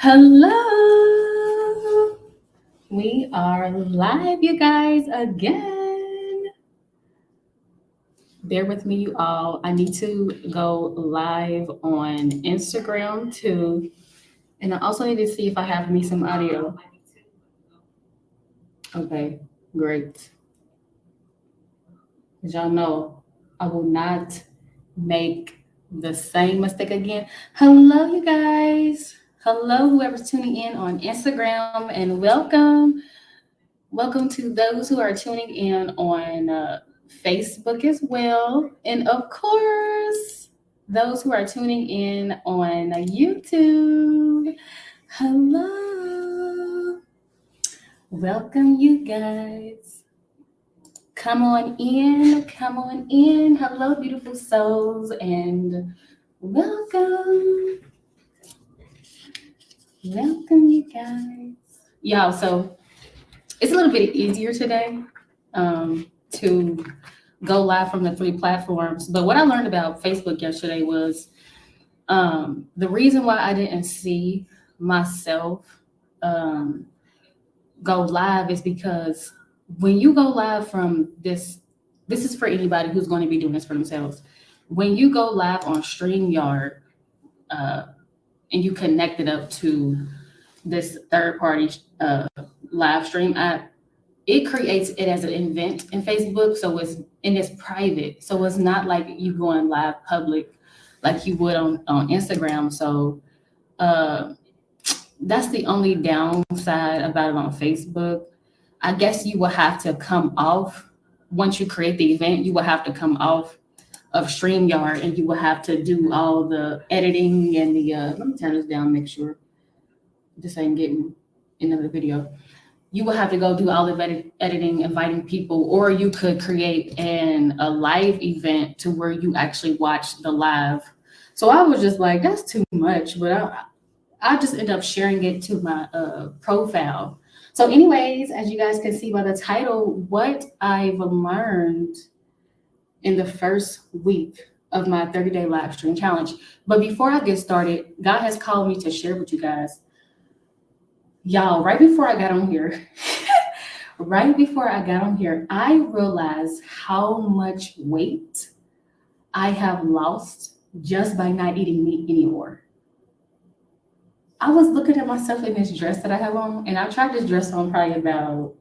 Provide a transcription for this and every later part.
Hello. We are live, you guys, again. Bear with me, you all. I need to go live on Instagram too. And I also need to see if I have me some audio. Okay, great. As y'all know, I will not make the same mistake again. Hello, you guys. Hello, whoever's tuning in on Instagram, and welcome. Welcome to those who are tuning in on Facebook as well. And of course, those who are tuning in on YouTube. Hello. Welcome, you guys. Come on in. Come on in. Hello, beautiful souls, and welcome. Welcome, you guys. Y'all, so it's a little bit easier today to go live from the three platforms. But what I learned about Facebook yesterday was the reason why I didn't see myself um, go live is because when you go live from this is for anybody who's going to be doing this for themselves. When you go live on StreamYard uh, and you connect it up to this third party live stream app, it creates it as an event in Facebook, so it's private, so it's not like you going live public like you would on Instagram. So uh, that's the only downside about it on Facebook. I guess you will have to come off once you create the event. You will have to come off of StreamYard and you will have to do all the editing and the. Let me turn this down, make sure this ain't getting another video. You will have to go do all the editing, inviting people, or you could create a live event to where you actually watch the live. So I was just like, that's too much, but I just end up sharing it to my profile. So, anyways, as you guys can see by the title, what I've learned in the first week of my 30-day live stream challenge. But before I get started, God has called me to share with you guys. Y'all, right before I got on here, I realized how much weight I have lost just by not eating meat anymore. I was looking at myself in this dress that I have on, and I tried this dress on probably about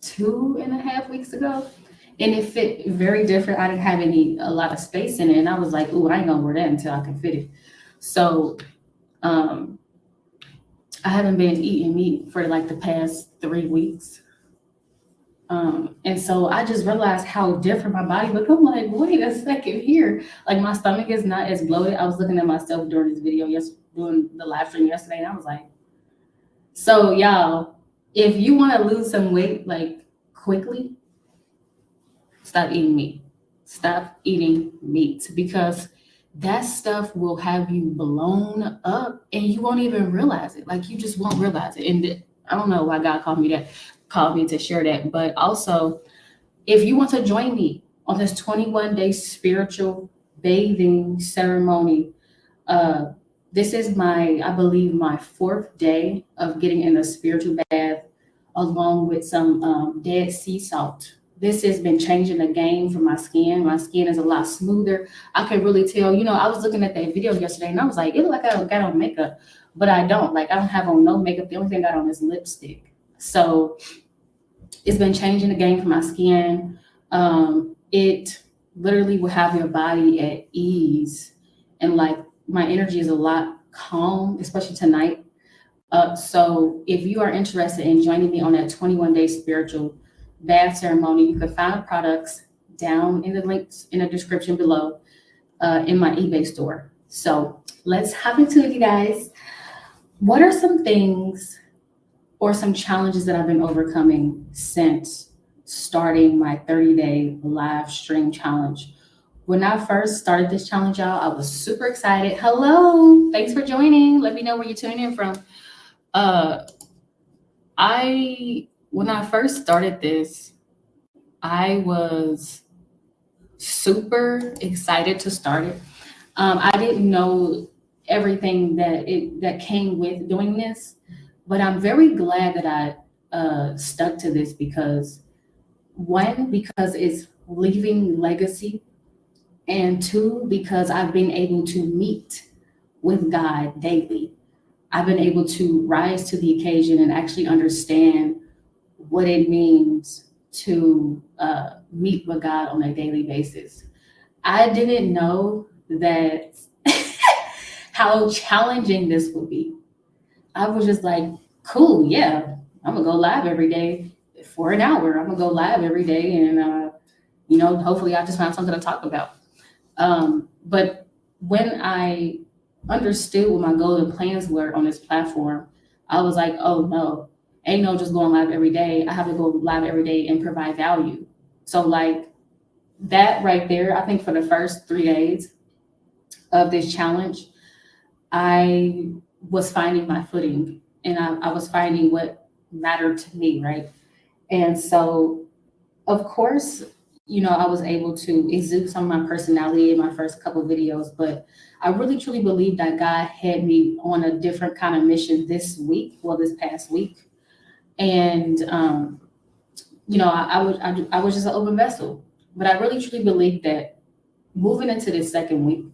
2.5 weeks ago, and it fit very different. I didn't have a lot of space in it, and I was like, "Ooh, I ain't gonna wear that until I can fit it." So, I haven't been eating meat for like the past 3 weeks. And so I just realized how different my body looked. I'm like, wait a second here. Like my stomach is not as bloated. I was looking at myself during this video, doing the live stream yesterday, and I was like, so y'all, if you want to lose some weight like quickly, stop eating meat. Stop eating meat because that stuff will have you blown up and you won't even realize it. Like you just won't realize it. And I don't know why God called me to share that. But also, if you want to join me on this 21-day spiritual bathing ceremony, uh, this is I believe, my fourth day of getting in a spiritual bath along with some Dead Sea salt. This has been changing the game for my skin. My skin is a lot smoother. I can really tell. I was looking at that video yesterday and I was like, it looked like I got on makeup, but I don't. Like, I don't have on no makeup. The only thing I got on is lipstick. So it's been changing the game for my skin. It literally will have your body at ease, and like my energy is a lot calm, especially tonight. So if you are interested in joining me on that 21-day spiritual bath ceremony, you can find the products down in the links in the description below in my eBay store. So let's hop into it, you guys. What are some things or some challenges that I've been overcoming since starting my 30-day live stream challenge? When I first started this challenge, y'all, I was super excited. Hello, thanks for joining. Let me know where you're tuning in from. When I first started this, I was super excited to start it. I didn't know everything that came with doing this. But I'm very glad that I stuck to this because one, because it's leaving legacy, and two, because I've been able to meet with God daily. I've been able to rise to the occasion and actually understand what it means to meet with God on a daily basis. I didn't know that how challenging this would be. I was just like, cool, yeah, I'm gonna go live every day for an hour. I'm gonna go live every day, and hopefully, I just find something to talk about. But when I understood what my goals and plans were on this platform, I was like, oh no, ain't no just going live every day. I have to go live every day and provide value. So like that right there, I think for the first 3 days of this challenge, I was finding my footing and I was finding what mattered to me, right? And so, of course, I was able to exude some of my personality in my first couple of videos, but I really truly believe that God had me on a different kind of mission this week, well, this past week. And, I was just an open vessel. But I really truly believe that moving into this second week,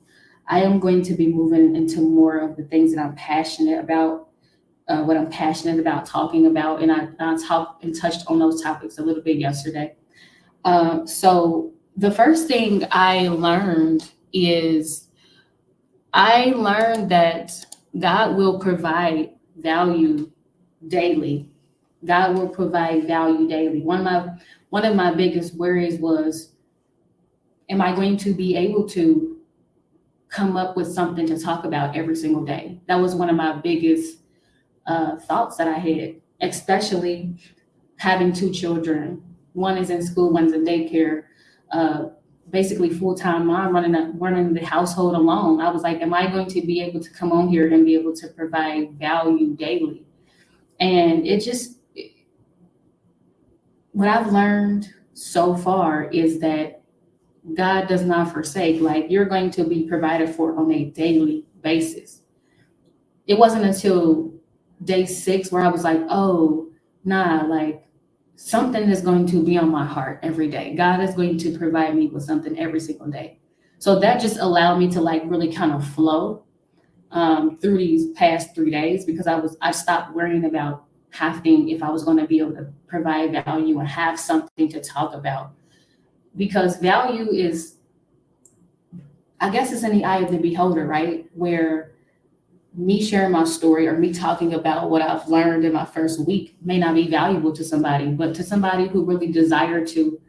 I am going to be moving into more of the things that I'm passionate about, what I'm passionate about talking about. And I talked and touched on those topics a little bit yesterday. So the first thing I learned is I learned that God will provide value daily. God will provide value daily. One of my biggest worries was, am I going to be able to come up with something to talk about every single day? That was one of my biggest thoughts that I had, especially having two children. One is in school, one's in daycare. Uh, Basically full-time mom running the household alone. I was like, am I going to be able to come on here and be able to provide value daily? And what I've learned so far is that God does not forsake. Like, you're going to be provided for on a daily basis. It wasn't until day 6 where I was like, oh, nah, like something is going to be on my heart every day. God is going to provide me with something every single day. So that just allowed me to like really kind of flow through these past 3 days, because I stopped worrying about having, if I was going to be able to provide value and have something to talk about. Because value is, I guess it's in the eye of the beholder, right? Where me sharing my story or me talking about what I've learned in my first week may not be valuable to somebody, but to somebody who really desire to,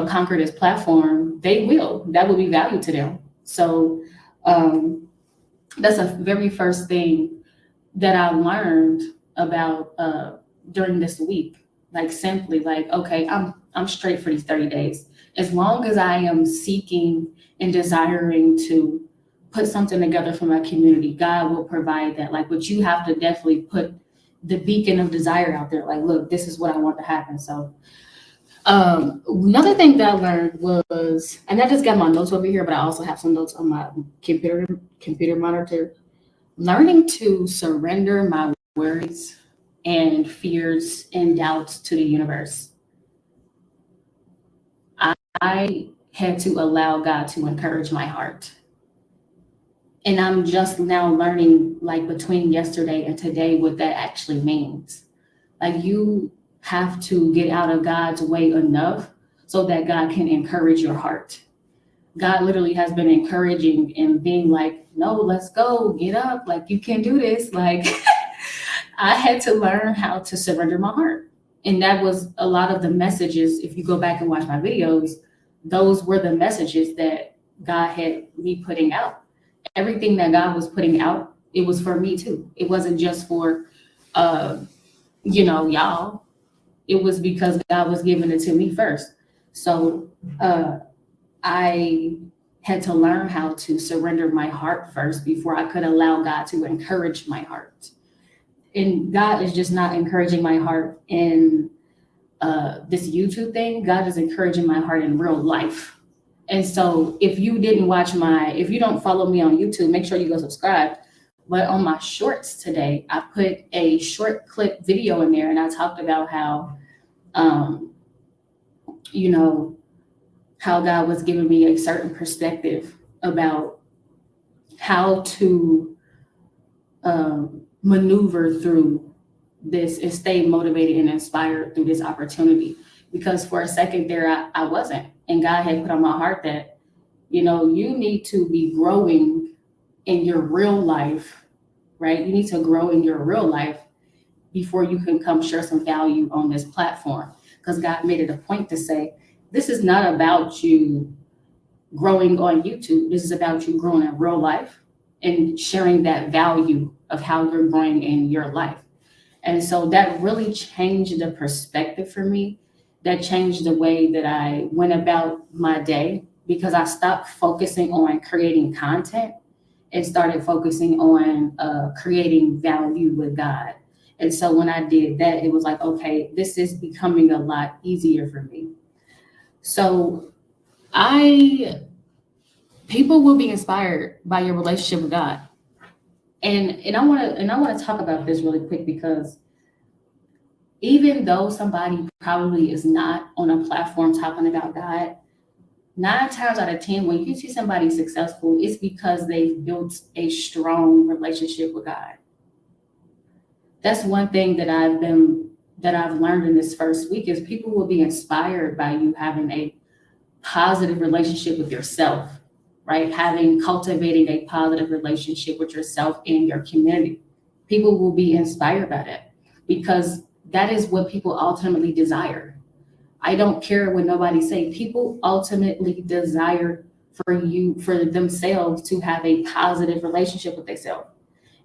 conquer this platform, they will. That will be value to them. So that's a very first thing that I learned about during this week. Like, simply like, okay, I'm straight for these 30 days. As long as I am seeking and desiring to put something together for my community, God will provide that. Like, but you have to definitely put the beacon of desire out there. Like, look, this is what I want to happen. So another thing that I learned was, and I just got my notes over here, but I also have some notes on my computer monitor. Learning to surrender my worries and fears and doubts to the universe. I had to allow God to encourage my heart. And I'm just now learning, like between yesterday and today, what that actually means. Like, you have to get out of God's way enough so that God can encourage your heart. God literally has been encouraging and being like, no, let's go, get up, like you can do this. Like, I had to learn how to surrender my heart. And that was a lot of the messages. If you go back and watch my videos, those were the messages that God had me putting out. Everything that God was putting out, it was for me too. It wasn't just for, y'all. It was because God was giving it to me first. So I had to learn how to surrender my heart first before I could allow God to encourage my heart. And God is just not encouraging my heart in this YouTube thing. God is encouraging my heart in real life. And so if you didn't watch if you don't follow me on YouTube, make sure you go subscribe. But on my shorts today, I put a short clip video in there, and I talked about how, um, you know, how God was giving me a certain perspective about how to maneuver through this and stay motivated and inspired through this opportunity. Because for a second there, I wasn't. And God had put on my heart that, you need to be growing in your real life, right? You need to grow in your real life before you can come share some value on this platform. Because God made it a point to say, this is not about you growing on YouTube. This is about you growing in real life and sharing that value of how you're growing in your life. And so that really changed the perspective for me. That changed the way that I went about my day, because I stopped focusing on creating content and started focusing on creating value with God. And so when I did that, it was like, okay, this is becoming a lot easier for me. So people will be inspired by your relationship with God. And I want to talk about this really quick, because even though somebody probably is not on a platform talking about God, 9 times out of 10, when you see somebody successful, it's because they've built a strong relationship with God. That's one thing that I've learned in this first week, is people will be inspired by you having a positive relationship with yourself, right? Cultivating a positive relationship with yourself and your community. People will be inspired by that, because that is what people ultimately desire. I don't care what nobody say. People ultimately desire for themselves to have a positive relationship with themselves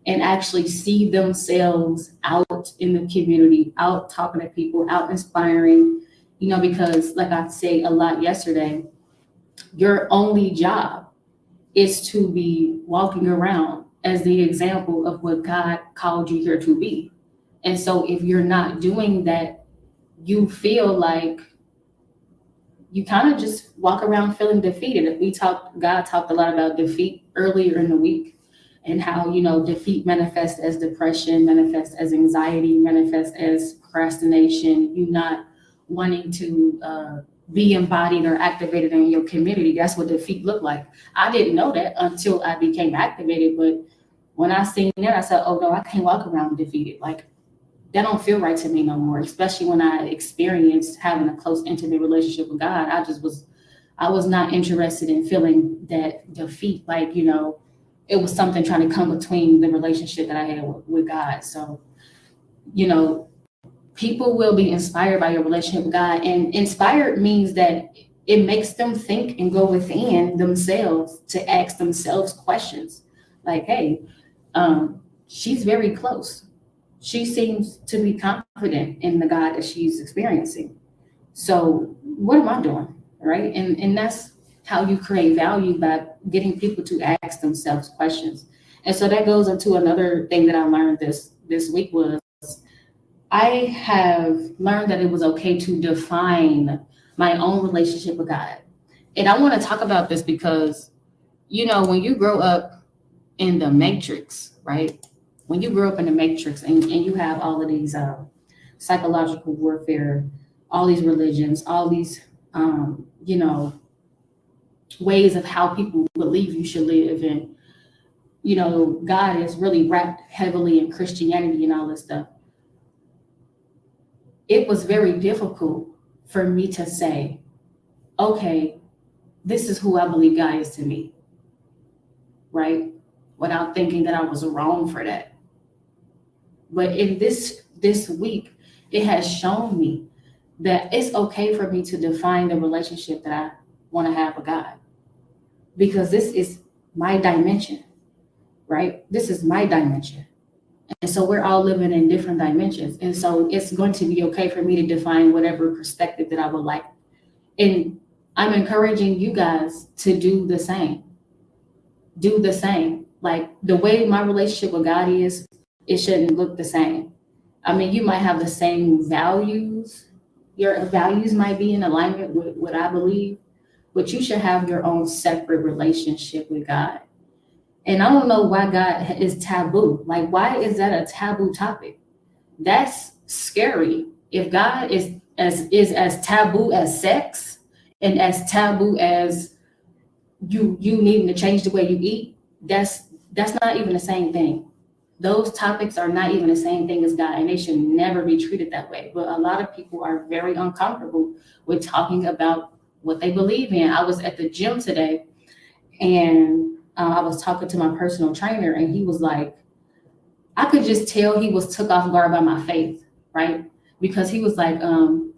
and actually see themselves out in the community, out talking to people, out inspiring, because like I say a lot yesterday, your only job is to be walking around as the example of what God called you here to be. And so if you're not doing that, you feel like you kind of just walk around feeling defeated. God talked a lot about defeat earlier in the week, and how, defeat manifests as depression, manifests as anxiety, manifests as procrastination, you not wanting to be embodied or activated in your community. That's what defeat looked like. I didn't know that until I became activated, but when I seen that, I said, oh no, I can't walk around defeated. Like, that don't feel right to me no more, especially when I experienced having a close, intimate relationship with God. I was not interested in feeling that defeat, like, it was something trying to come between the relationship that I had with God. So, people will be inspired by your relationship with God. And inspired means that it makes them think and go within themselves to ask themselves questions like, hey, she's very close. She seems to be confident in the God that she's experiencing. So what am I doing? Right. And that's how you create value, by getting people to ask themselves questions. And so that goes into another thing that I learned this week was, I have learned that it was okay to define my own relationship with God. And I want to talk about this because, when you grow up in the matrix, right? When you grow up in the matrix and you have all of these psychological warfare, all these religions, all these, ways of how people believe you should live. And, God is really wrapped heavily in Christianity and all this stuff. It was very difficult for me to say, okay, this is who I believe God is to me, right? Without thinking that I was wrong for that. But in this week, it has shown me that it's okay for me to define the relationship that I want to have with God, because this is my dimension, right? This is my dimension. And so we're all living in different dimensions. And so it's going to be okay for me to define whatever perspective that I would like. And I'm encouraging you guys to do the same. Do the same. Like, the way my relationship with God is, it shouldn't look the same. I mean, you might have the same values. Your values might be in alignment with what I believe, but you should have your own separate relationship with God. And I don't know why God is taboo. Like, why is that a taboo topic? That's scary. If God is as taboo as sex and as taboo as you needing to change the way you eat, that's not even the same thing. Those topics are not even the same thing as God, and they should never be treated that way. But a lot of people are very uncomfortable with talking about what they believe in. I was at the gym today, and I was talking to my personal trainer, and he was like, I could just tell he was took off guard by my faith, right? Because he was like,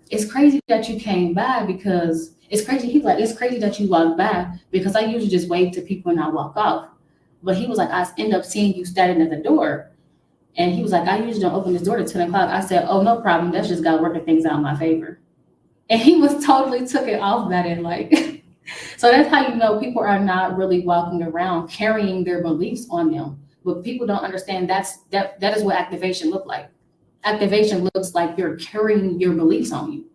it's crazy that you came by because it's crazy. He's like, it's crazy that you walked by because I usually just wave to people and I walk off. But he was like, I end up seeing you standing at the door. And he was like, I usually don't open this door to 10 o'clock. I said, oh, no problem. That's just God working things out in my favor. And he was totally took it off about it. Like, so that's how you know people are not really walking around carrying their beliefs on them. But people don't understand that is what activation look like. Activation looks like you're carrying your beliefs on you.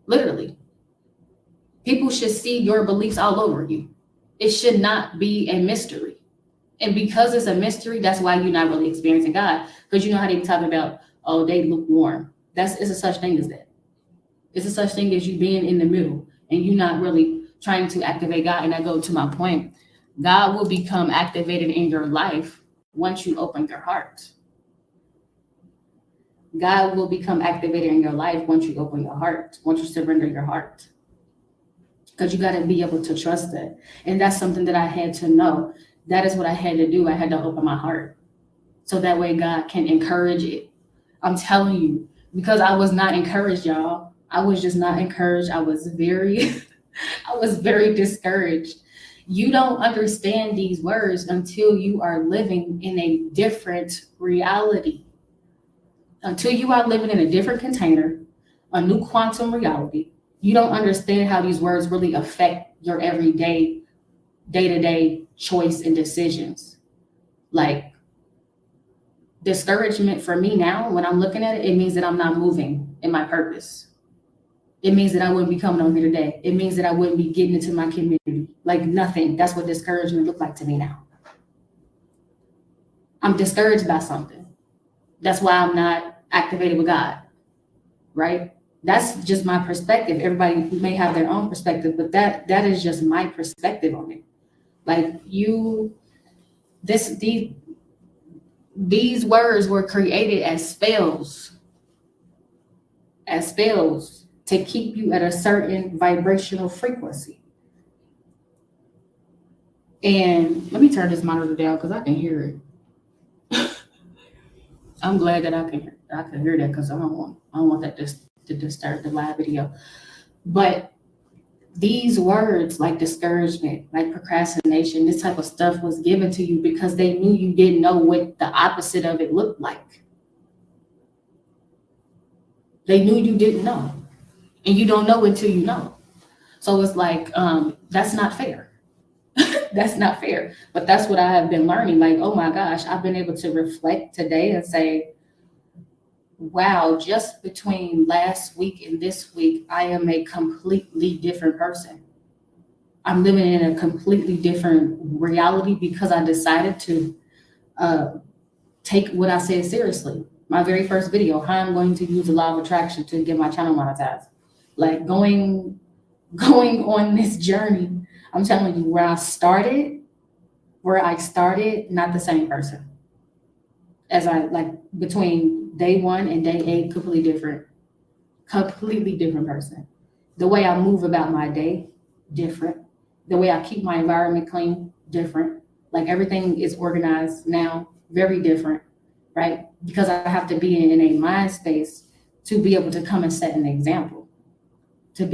Literally. People should see your beliefs all over you. It should not be a mystery. And because it's a mystery, that's why you're not really experiencing God. Because you know how they talk about, oh, they lukewarm. It's a such thing as that. It's a such thing as you being in the middle and you not really trying to activate God. And I go to my point. God will become activated in your life once you open your heart. God will become activated in your life once you open your heart, once you surrender your heart. Because you got to be able to trust that. And that's something that I had to know. That is what I had to do. I had to open my heart. So that way God can encourage it. I'm telling you, because I was not encouraged, y'all. I was just not encouraged. I was very discouraged. You don't understand these words until you are living in a different reality. Until you are living in a different container, a new quantum reality, you don't understand how these words really affect your everyday, day-to-day choice and decisions. Like, discouragement for me now, when I'm looking at it, it means that I'm not moving in my purpose. It means that I wouldn't be coming on here today. It means that I wouldn't be getting into my community. Like nothing. That's what discouragement looked like to me now. I'm discouraged by something. That's why I'm not activated with God, right? That's just my perspective. Everybody may have their own perspective, but that is just my perspective on it. Like these words were created as spells to keep you at a certain vibrational frequency. And let me turn this monitor down because I can hear it. I'm glad that I can hear that because I don't want that to disturb the live video. But these words like discouragement, like procrastination, this type of stuff was given to you because they knew you didn't know what the opposite of it looked like. They knew you didn't know. And you don't know until you know. So it's like, that's not fair. That's not fair. But that's what I have been learning. Like, oh my gosh, I've been able to reflect today and say, wow, just between last week and this week, I am a completely different person. I'm living in a completely different reality because I decided to take what I said seriously. My very first video, how I'm going to use the law of attraction to get my channel monetized. Like going on this journey, I'm telling you, where I started, not the same person. As I like between day 1 and day 8, completely different person. The way I move about my day, different. The way I keep my environment clean, different. Like everything is organized now, very different, right? Because I have to be in a mind space to be able to come and set an example. I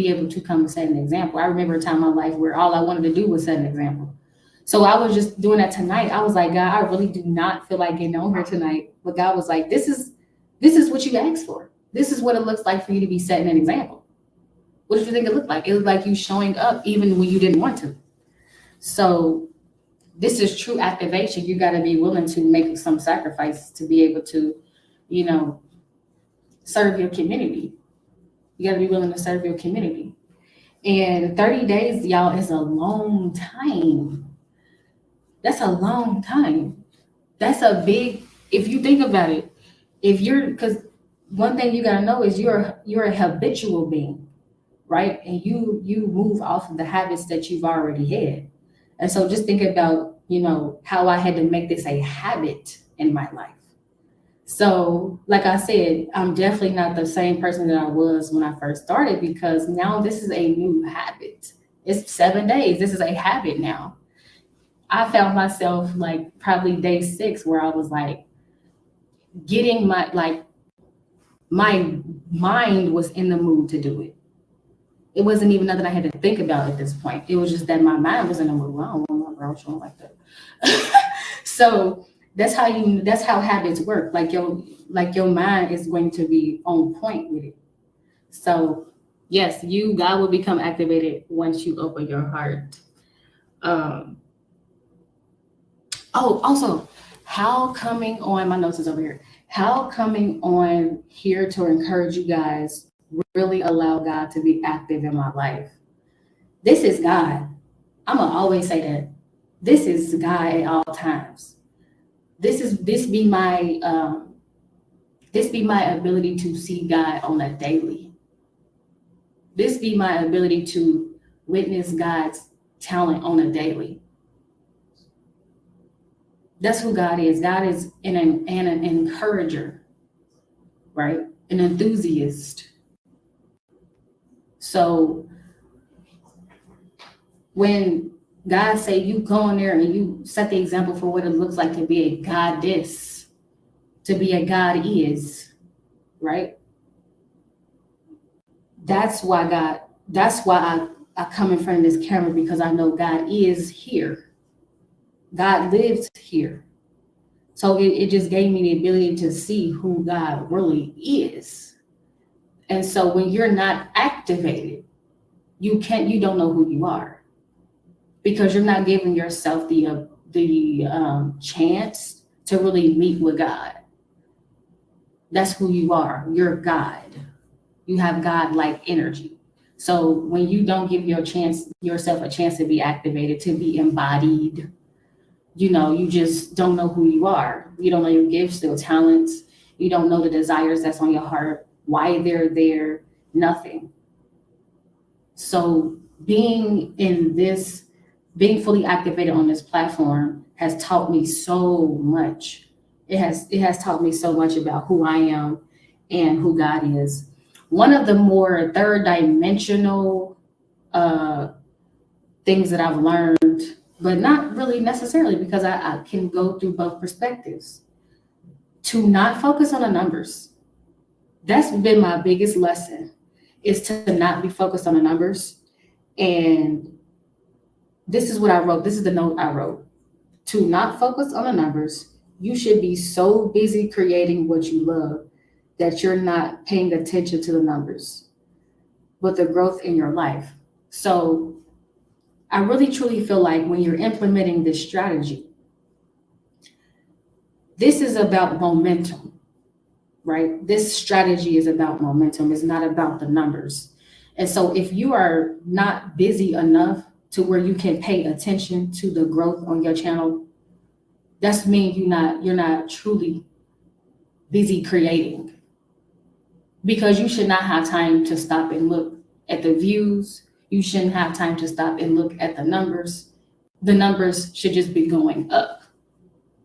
remember a time in my life where all I wanted to do was set an example. So I was just doing that tonight. I was like, God, I really do not feel like getting on here tonight. But God was like, this is what you asked for. This is what it looks like for you to be setting an example. What did you think it looked like? It looked like you showing up even when you didn't want to. So this is true activation. You got to be willing to make some sacrifices to be able to, serve your community. You got to be willing to serve your community. And 30 days, y'all, is a long time. That's a long time. That's a big, if you think about it, if you're, because one thing you gotta know is you're a habitual being, right? And you move off of the habits that you've already had. And so just think about, how I had to make this a habit in my life. So, like I said, I'm definitely not the same person that I was when I first started because now this is a new habit. It's 7 days. This is a habit now. I found myself like probably day 6 where I was like getting my mind was in the mood to do it. It wasn't even nothing I had to think about at this point. It was just that my mind was in the mood. I don't want my girl showing like that. So that's how habits work. Like your mind is going to be on point with it. So yes, God will become activated once you open your heart. Um, oh, also, how coming on my notes is over here. How coming on here to encourage you guys really allow God to be active in my life. This is God. I'm gonna always say that. This is God at all times. This be my ability to see God on a daily. This be my ability to witness God's talent on a daily. That's who God is. God is an encourager, right? An enthusiast. So when God say you go in there and you set the example for what it looks like to be a goddess, to be a God is, right? That's why I come in front of this camera because I know God is here. God lives here. So it just gave me the ability to see who God really is. And so when you're not activated, you don't know who you are because you're not giving yourself the chance to really meet with God. That's who you are. You're God. You have God-like energy. So when you don't give yourself a chance to be activated, to be embodied, you just don't know who you are. You don't know your gifts, your talents. You don't know the desires that's on your heart, why they're there, nothing. So being fully activated on this platform has taught me so much. It has taught me so much about who I am and who God is. One of the more third dimensional things that I've learned, but not really necessarily because I can go through both perspectives, to not focus on the numbers. That's been my biggest lesson, is to not be focused on the numbers. And this is what I wrote. This is the note I wrote. To not focus on the numbers, you should be so busy creating what you love that you're not paying attention to the numbers, but the growth in your life. So I really truly feel like when you're implementing this strategy, this is about momentum, right? This strategy is about momentum. It's not about the numbers. And so if you are not busy enough to where you can pay attention to the growth on your channel, that's mean you're not truly busy creating, because you should not have time to stop and look at the views. You shouldn't have time to stop and look at the numbers. The numbers should just be going up,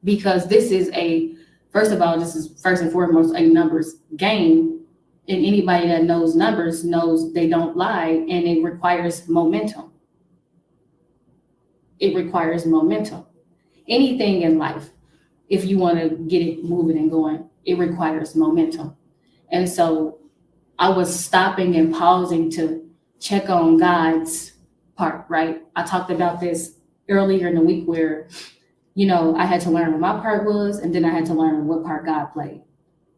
because first of all, this is first and foremost a numbers game. And anybody that knows numbers knows they don't lie, and it requires momentum. It requires momentum. Anything in life, if you want to get it moving and going, it requires momentum. And so I was stopping and pausing to check on God's part, right? I talked about this earlier in the week where, I had to learn what my part was, and then I had to learn what part God played.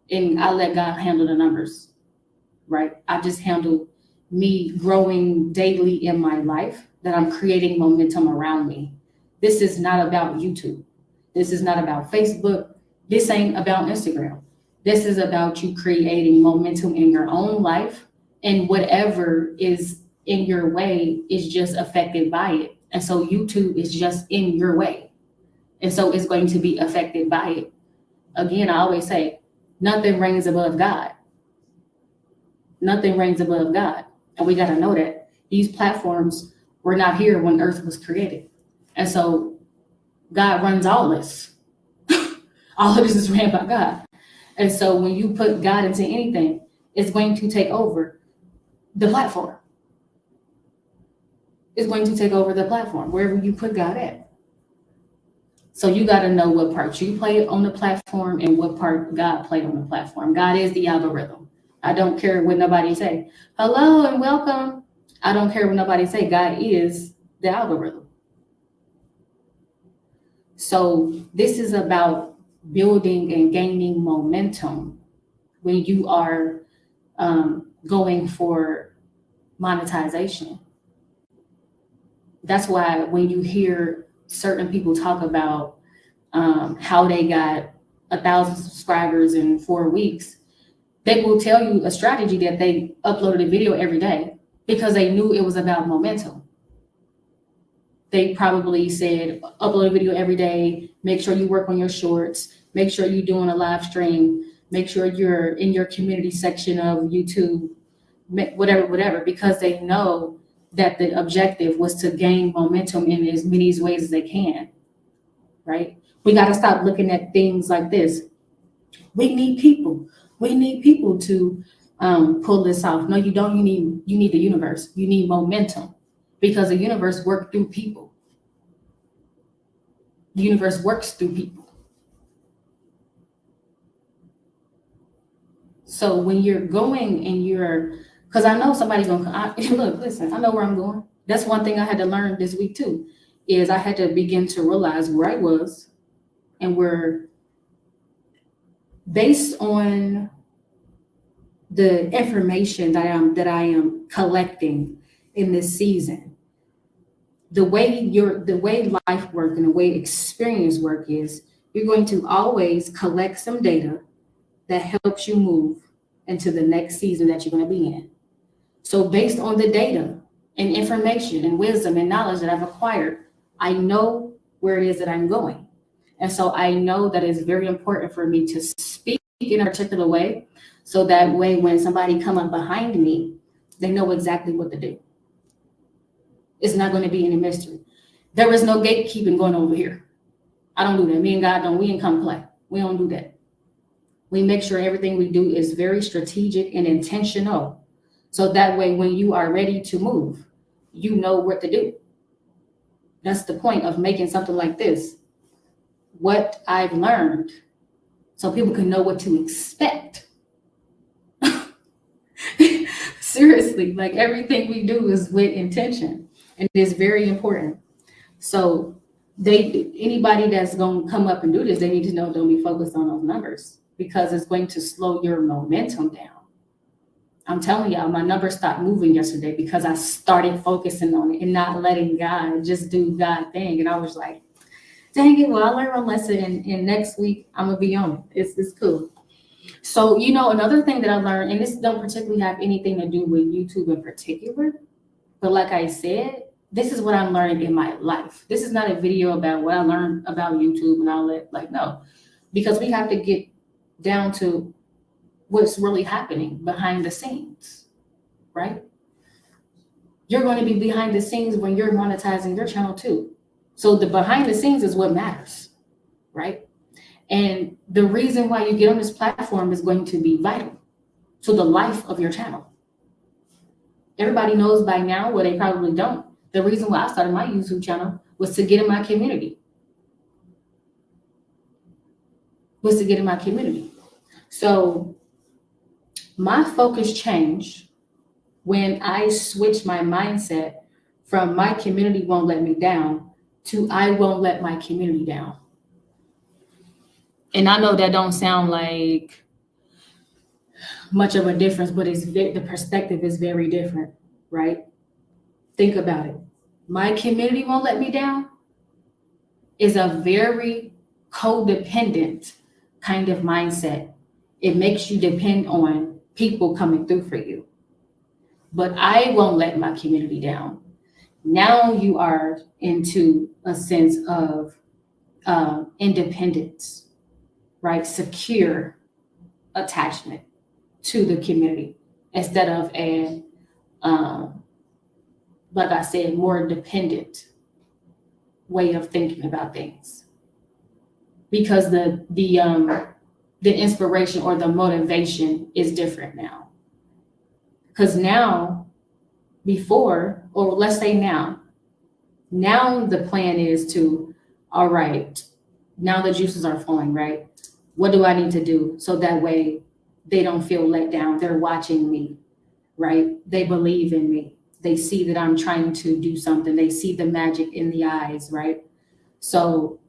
And I let God handle the numbers, right? I just handled me growing daily in my life, that I'm creating momentum around me. This is not about YouTube. This is not about Facebook. This ain't about Instagram. This is about you creating momentum in your own life and whatever is in your way is just affected by it. And so YouTube is just in your way. And so it's going to be affected by it. Again, I always say, nothing reigns above God. Nothing reigns above God. And we got to know that these platforms were not here when earth was created. And so God runs all this. All of this is ran by God. And so when you put God into anything, it's going to take over the platform. It's going to take over the platform, wherever you put God at. So you got to know what part you play on the platform and what part God played on the platform. God is the algorithm. I don't care what nobody say. Hello and welcome. I don't care what nobody say. God is the algorithm. So this is about building and gaining momentum when you are going for monetization. That's why when you hear certain people talk about how they got 1,000 subscribers in 4 weeks, they will tell you a strategy that they uploaded a video every day because they knew it was about momentum. They probably said, upload a video every day, make sure you work on your shorts, make sure you're doing a live stream, make sure you're in your community section of YouTube, whatever, because they know that the objective was to gain momentum in as many ways as they can, right? We got to stop looking at things like this. We need people. We need people to pull this off. No, you don't. You need the universe. You need momentum because the universe works through people. The universe works through people. So when you're going and because I know somebody's gonna look, listen, I know where I'm going. That's one thing I had to learn this week too, is I had to begin to realize where I was and where, based on the information that I am collecting in this season, the way life work and the way experience work is you're going to always collect some data that helps you move into the next season that you're going to be in. So based on the data and information and wisdom and knowledge that I've acquired, I know where it is that I'm going. And so I know that it's very important for me to speak in a particular way, so that way when somebody come up behind me, they know exactly what to do. It's not going to be any mystery. There is no gatekeeping going over here. I don't do that. Me and God we ain't come play. We don't do that. We make sure everything we do is very strategic and intentional. So that way, when you are ready to move, you know what to do. That's the point of making something like this. What I've learned, so people can know what to expect. Seriously, like everything we do is with intention, and it is very important. So anybody that's going to come up and do this, they need to know, don't be focused on those numbers, because it's going to slow your momentum down. I'm telling y'all, my numbers stopped moving yesterday because I started focusing on it and not letting God just do God thing. And I was like, dang it, well, I learned my lesson, and next week I'm gonna be on it. It's cool. So, another thing that I learned, and this don't particularly have anything to do with YouTube in particular, but like I said, this is what I'm learning in my life. This is not a video about what I learned about YouTube and all that. No, because we have to get down to what's really happening behind the scenes, right? You're going to be behind the scenes when you're monetizing your channel too. So the behind the scenes is what matters, right? And the reason why you get on this platform is going to be vital to the life of your channel. Everybody knows by now, well, they probably don't. The reason why I started my YouTube channel was to get in my community. So my focus changed when I switched my mindset from my community won't let me down to I won't let my community down. And I know that don't sound like much of a difference, but the perspective is very different, right? Think about it. My community won't let me down is a very codependent kind of mindset. It makes you depend on people coming through for you. but I won't let my community down. Now you are into a sense of independence, right? Secure attachment to the community instead of a, um, like I said, more dependent way of thinking about things. Because the inspiration or the motivation is different now. Because now, before, or let's say now the plan is to, all right, now the juices are flowing, right? What do I need to do so that way they don't feel let down? They're watching me, right? They believe in me. They see that I'm trying to do something. They see the magic in the eyes, right? So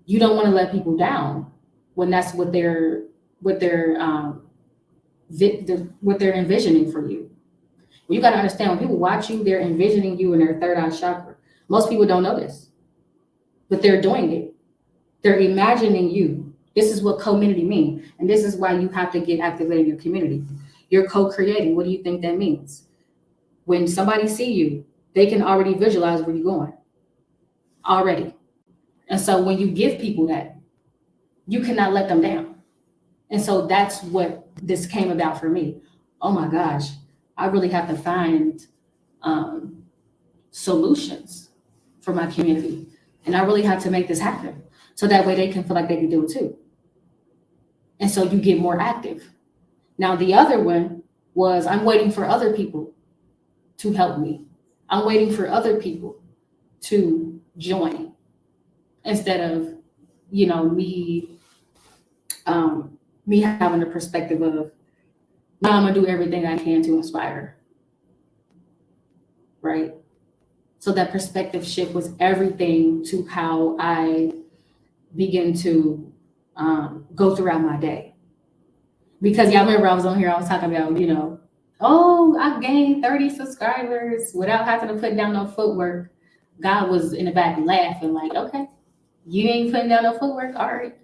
you don't want to let people down when that's what they're what they're envisioning for you. Well, you got to understand, when people watch you, they're envisioning you in their third eye chakra. Most people don't know this, but they're doing it. They're imagining you. This is what community means, and this is why you have to get activated in your community. You're co-creating. What do you think that means? When somebody see you, they can already visualize where you're going already. And so when you give people that, you cannot let them down. And so that's what this came about for me. Oh my gosh, I really have to find solutions for my community. And I really have to make this happen. So that way they can feel like they can do it too. And so you get more active. Now, the other one was, I'm waiting for other people to help me. I'm waiting for other people to join instead of, me having a perspective of, now I'm gonna do everything I can to inspire, right? So that perspective shift was everything to how I begin to go throughout my day. Because y'all remember I was on here, I was talking about, oh, I gained 30 subscribers without having to put down no footwork. God was in the back laughing like, okay, you ain't putting down no footwork, all right.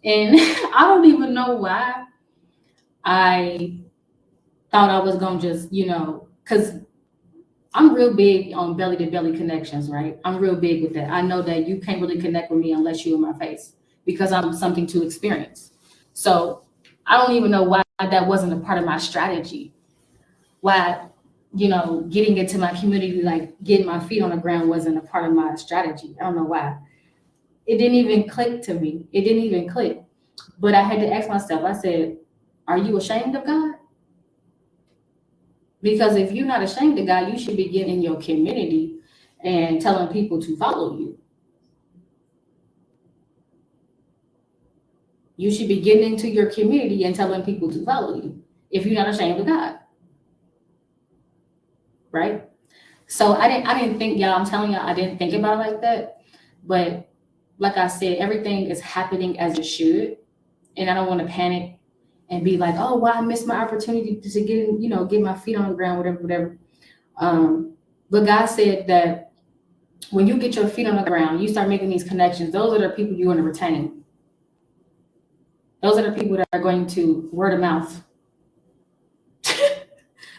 And I don't even know why I thought I was gonna just, because I'm real big on belly to belly connections, right? I'm real big with that. I know that you can't really connect with me unless you're in my face because I'm something to experience. So I don't even know why that wasn't a part of my strategy. Why, getting into my community, like getting my feet on the ground wasn't a part of my strategy. I don't know why. It didn't even click to me. It didn't even click. But I had to ask myself, I said, are you ashamed of God? Because if you're not ashamed of God, you should be getting in your community and telling people to follow you. You should be getting into your community and telling people to follow you if you're not ashamed of God. Right? So I didn't think, y'all, I'm telling y'all, I didn't think about it like that. But like I said, everything is happening as it should. And I don't want to panic and be like, oh, well, I missed my opportunity to get my feet on the ground, whatever. But God said that when you get your feet on the ground, you start making these connections. Those are the people you're going to retain. Those are the people that are going to word of mouth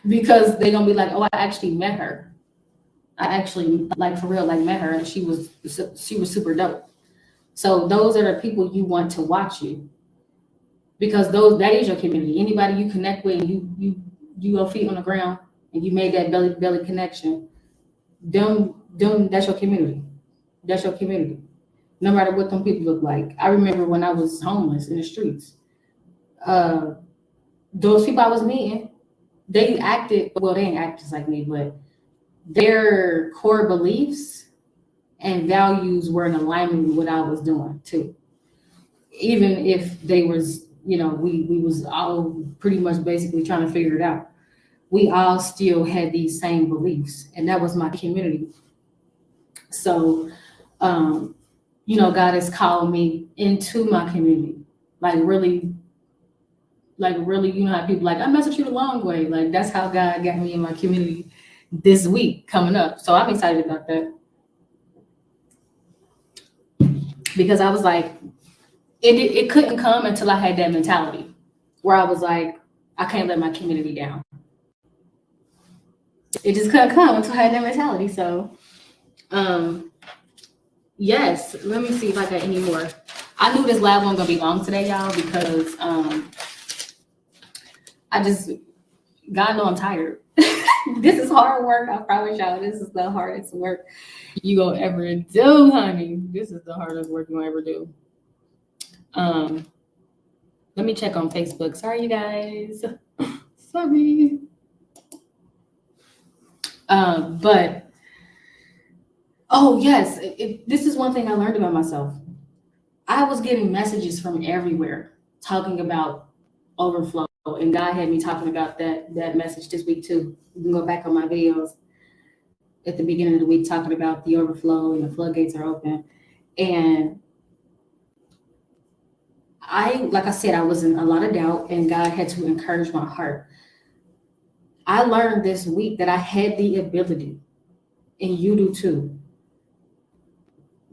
because they're going to be like, oh, I actually met her. I actually, like, for real, like, met her, and she was super dope. So those are the people you want to watch you, because that is your community. Anybody you connect with, you your feet on the ground, and you made that belly to belly connection. That's your community. That's your community. No matter what them people look like. I remember when I was homeless in the streets. Those people I was meeting, they acted, well, they ain't acted like me, but their core beliefs and values were in alignment with what I was doing too. Even if they was, we was all pretty much basically trying to figure it out. We all still had these same beliefs, and that was my community. So, God has called me into my community, like really, how people like, I messaged you the long way. Like, that's how God got me in my community this week coming up. So I'm excited about that. Because I was like, it couldn't come until I had that mentality where I was like, I can't let my community down. It just couldn't come until I had that mentality. So, yes, let me see if I got any more. I knew this lab wasn't gonna be long today, y'all, because I just God know I'm tired. This is hard work. I promise y'all, this is the hardest work you gonna ever do, honey. This is the hardest work you gonna ever do. Um, Let me check on Facebook. Sorry, you guys. Sorry. But oh yes, this is one thing I learned about myself. I was getting messages from everywhere talking about overflow, and God had me talking about that message this week too. You can go back on my videos at the beginning of the week talking about the overflow and the floodgates are open. And like I said, I was in a lot of doubt, and God had to encourage my heart. I learned this week that I had the ability, and you do too,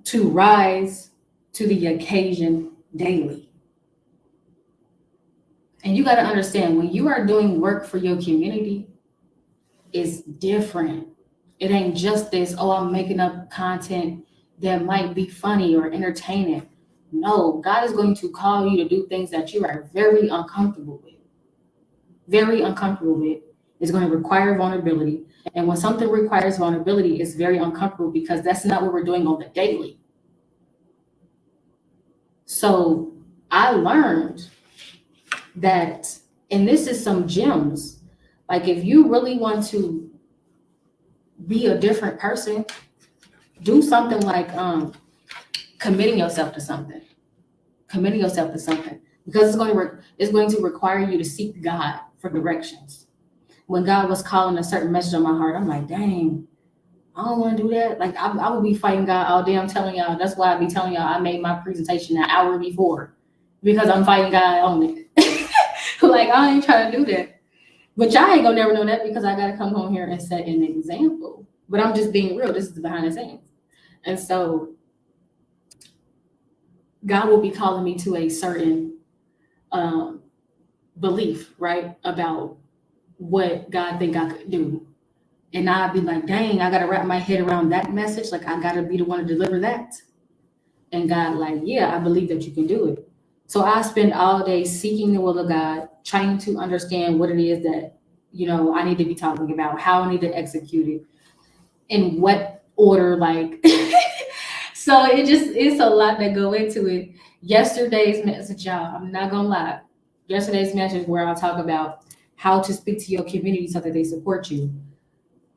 to rise to the occasion daily. And you got to understand, when you are doing work for your community, it's different. It ain't just this, oh, I'm making up content that might be funny or entertaining. No, God is going to call you to do things that you are very uncomfortable with. Very uncomfortable with. It's going to require vulnerability. And when something requires vulnerability, it's very uncomfortable because that's not what we're doing on the daily. So I learned that, and this is some gems, like if you really want to be a different person, do something like committing yourself to something. Committing yourself to something, because it's going to require you to seek God for directions. When God was calling a certain message on my heart, I'm like, dang, I don't want to do that. Like I would be fighting God all day. I'm telling y'all, that's why I be telling y'all I made my presentation an hour before, because I'm fighting God on it. Like I ain't trying to do that. But y'all ain't gonna never know that, because I gotta come home here and set an example. But I'm just being real. This is behind the scenes. And so God will be calling me to a certain belief, right, about what God think I could do. And I'd be like, dang, I gotta wrap my head around that message. Like I gotta be the one to deliver that. And God, like, yeah, I believe that you can do it. So I spend all day seeking the will of God, trying to understand what it is that, I need to be talking about, how I need to execute it, in what order, like. So it's a lot that go into it. Yesterday's message, y'all, I'm not gonna lie. Yesterday's message where I talk about how to speak to your community so that they support you.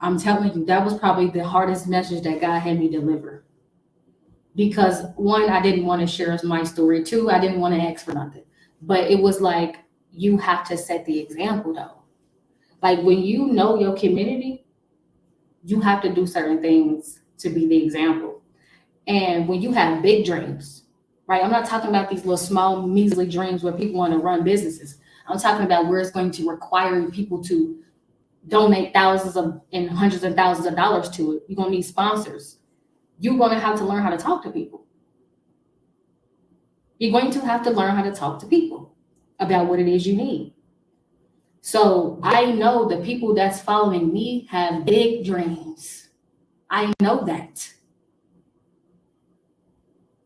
I'm telling you, that was probably the hardest message that God had me deliver. Because one, I didn't want to share my story. Two, I didn't want to ask for nothing. But it was like, you have to set the example though. Like when you know your community, you have to do certain things to be the example. And when you have big dreams, right? I'm not talking about these little small, measly dreams where people want to run businesses. I'm talking about where it's going to require people to donate thousands of and hundreds of thousands of dollars to it. You're going to need sponsors. You're going to have to learn how to talk to people. You're going to have to learn how to talk to people about what it is you need. So I know the people that's following me have big dreams. I know that.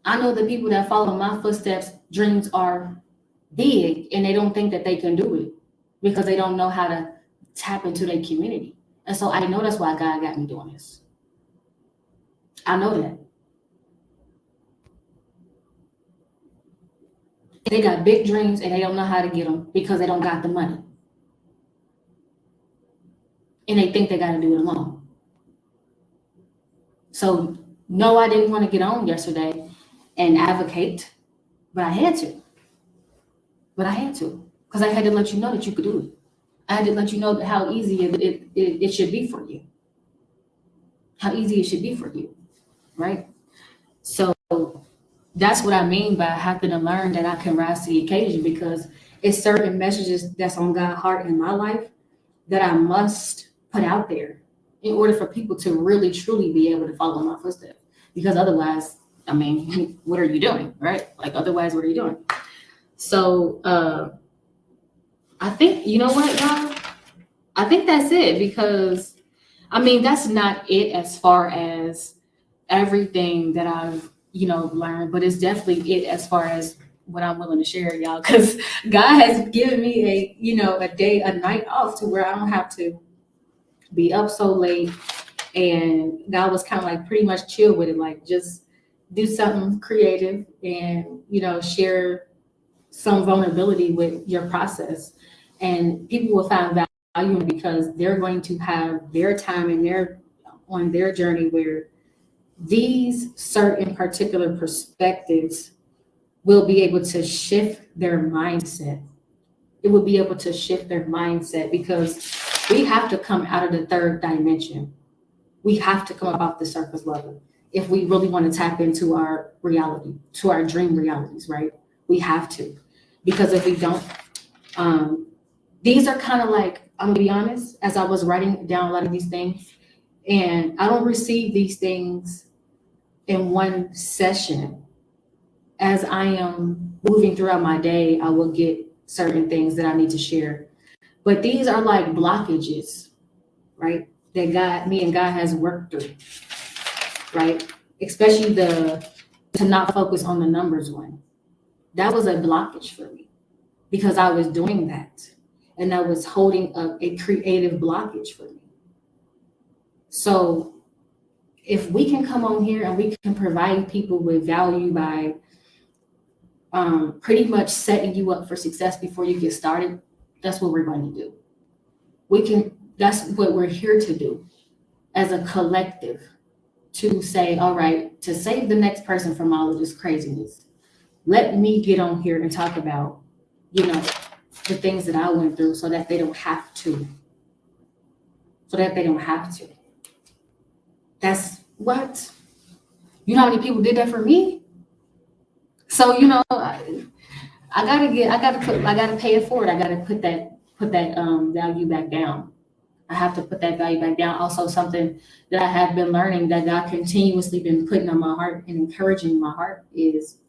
I know the people that follow my footsteps, dreams are big, and they don't think that they can do it because they don't know how to tap into their community. And so I know that's why God got me doing this. I know that. They got big dreams and they don't know how to get them because they don't got the money. And they think they got to do it alone. So no, I didn't want to get on yesterday and advocate, but I had to. Because I had to let you know that you could do it. I had to let you know how easy it should be for you. How easy it should be for you, right? So that's what I mean by having to learn that I can rise to the occasion, because it's certain messages that's on God's heart in my life that I must put out there in order for people to really, truly be able to follow my footsteps. Because otherwise, I mean, what are you doing, right? Like, otherwise, what are you doing? So I think, you know what, y'all? I think that's it, because I mean, that's not it as far as everything that I've, learned, but it's definitely it as far as what I'm willing to share, y'all. Because God has given me a night off to where I don't have to be up so late. And God was kind of like pretty much chill with it, like just do something creative and, share some vulnerability with your process. And people will find value in it because they're going to have their time and their on their journey where these certain particular perspectives will be able to shift their mindset. It will be able to shift their mindset because we have to come out of the third dimension. We have to come up off the surface level if we really want to tap into our reality, to our dream realities, right? We have to. Because if we don't, these are kind of like, I'm gonna be honest, as I was writing down a lot of these things, and I don't receive these things in one session. As I am moving throughout my day, I will get certain things that I need to share. But these are like blockages, right? That me and God has worked through, right? Especially to not focus on the numbers one. That was a blockage for me because I was doing that. And that was holding up a creative blockage for me. So if we can come on here and we can provide people with value by pretty much setting you up for success before you get started, that's what we're going to do. That's what we're here to do as a collective, to say, all right, to save the next person from all of this craziness, let me get on here and talk about, the things that I went through so that they don't have to. That's what, how many people did that for me? So, I gotta pay it forward. I gotta put that value back down. I have to put that value back down. Also, something that I have been learning that God continuously been putting on my heart and encouraging my heart is,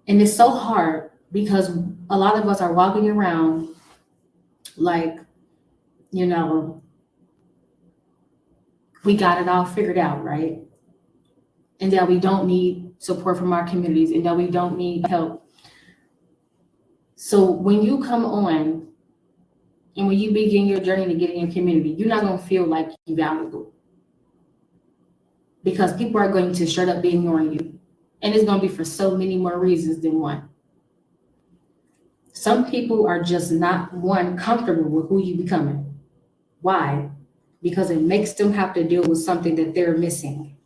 and it's so hard because a lot of us are walking around like, we got it all figured out, right? And that we don't need support from our communities and that we don't need help. So when you come on and when you begin your journey to get in your community, you're not going to feel like you're valuable because people are going to straight up be ignoring you. And it's going to be for so many more reasons than one. Some people are just not, one, comfortable with who you becoming. Why? Because it makes them have to deal with something that they're missing.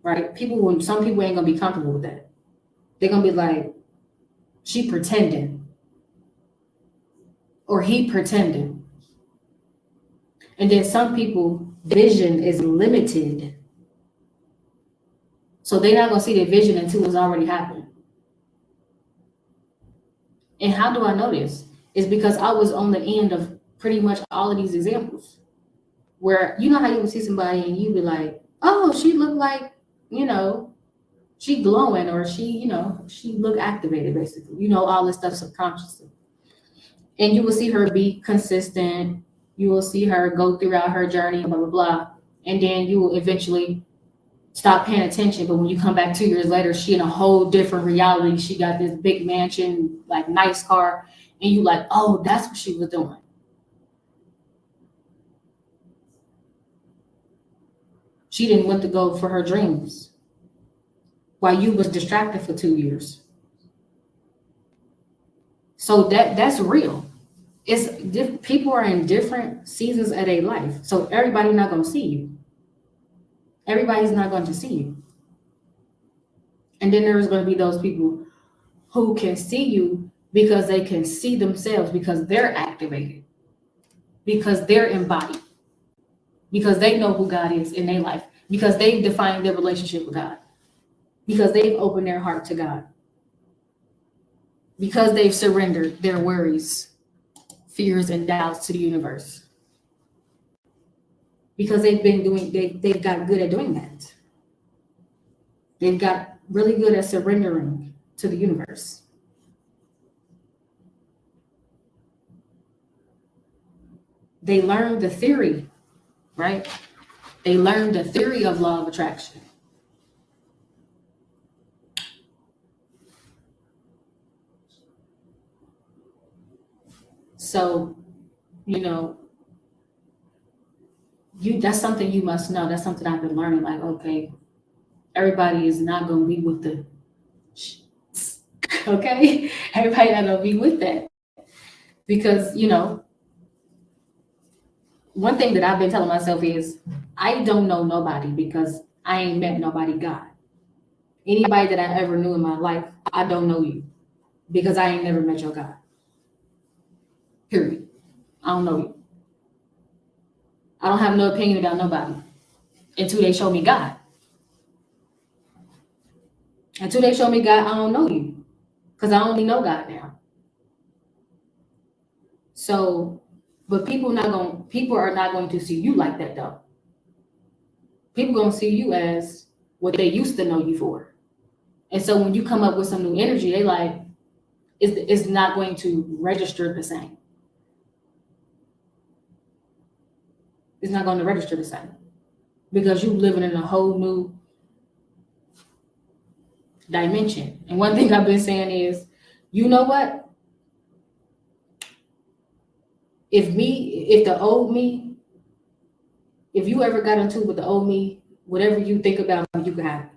Right? Some people ain't gonna be comfortable with that. They're gonna be like, she pretending. Or he pretending. And then some people, vision is limited. So they're not gonna see the vision until it's already happened. And how do I know this? It's because I was on the end of pretty much all of these examples. Where how you would see somebody and you be like, oh, she looked like, she glowing, or she look activated, basically, all this stuff subconsciously. And you will see her be consistent. You will see her go throughout her journey, blah, blah, blah. And then you will eventually stop paying attention. But when you come back 2 years later, she in a whole different reality. She got this big mansion, like nice car. And you like, oh, that's what she was doing. She didn't want to go for her dreams while you was distracted for 2 years. So that's real. People are in different seasons of their life. So everybody's not going to see you. Everybody's not going to see you. And then there's going to be those people who can see you because they can see themselves, because they're activated, because they're embodied, because they know who God is in their life, because they've defined their relationship with God, because they've opened their heart to God, because they've surrendered their worries, fears, and doubts to the universe, because they've got good at doing that. They've got really good at surrendering to the universe. they learned the theory, right? They learned the theory of law of attraction. So, you know, that's something you must know. That's something I've been learning. Like, okay, everybody is not gonna be with the okay? Everybody not gonna be with that. Because, one thing that I've been telling myself is I don't know nobody because I ain't met nobody God. Anybody that I ever knew in my life, I don't know you because I ain't never met your God. Period. I don't know you. I don't have no opinion about nobody until they show me God. Until they show me God, I don't know you because I only know God now. So, but people are not going to see you like that though. People gonna see you as what they used to know you for. And so when you come up with some new energy, they like it's not going to register the same. It's not going to register the same because you're living in a whole new dimension. And one thing I've been saying is, you know what? If the old me, if you ever got into with the old me, whatever you think about me, you can have it.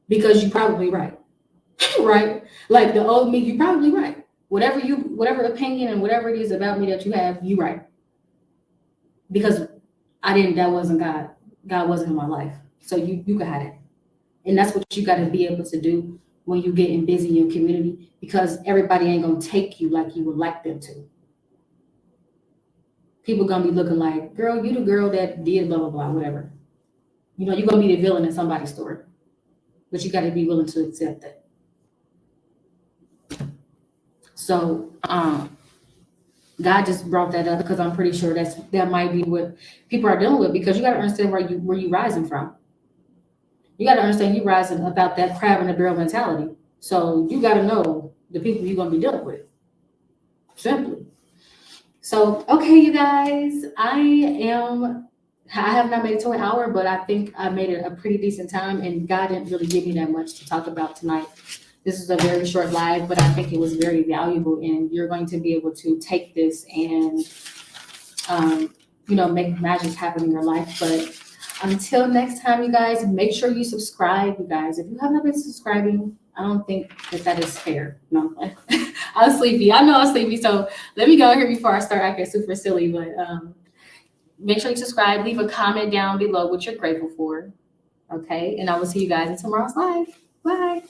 Because you're probably right. Right? Like the old me, you're probably right. Whatever opinion and whatever it is about me that you have, you right. Because that wasn't God. God wasn't in my life. So you can have it. And that's what you got to be able to do when you're getting busy in your community, because everybody ain't going to take you like you would like them to. People going to be looking like, girl, you the girl that did blah, blah, blah, whatever. You're going to be the villain in somebody's story. But you got to be willing to accept that. So God just brought that up because I'm pretty sure that might be what people are dealing with, because you got to understand where you rising from. You got to understand you rising about that crab in the barrel mentality. So you got to know the people you're going to be dealing with. Simply. So, okay, you guys, I have not made it to an hour, but I think I made it a pretty decent time, and God didn't really give me that much to talk about tonight. This is a very short live, but I think it was very valuable, and you're going to be able to take this and, make magic happen in your life. But until next time, you guys, make sure you subscribe, you guys. If you have not been subscribing, I don't think that is fair. No, I'm sleepy. I know I'm sleepy, so let me go here before I start acting super silly. But make sure you subscribe. Leave a comment down below what you're grateful for. Okay, and I will see you guys in tomorrow's live. Bye.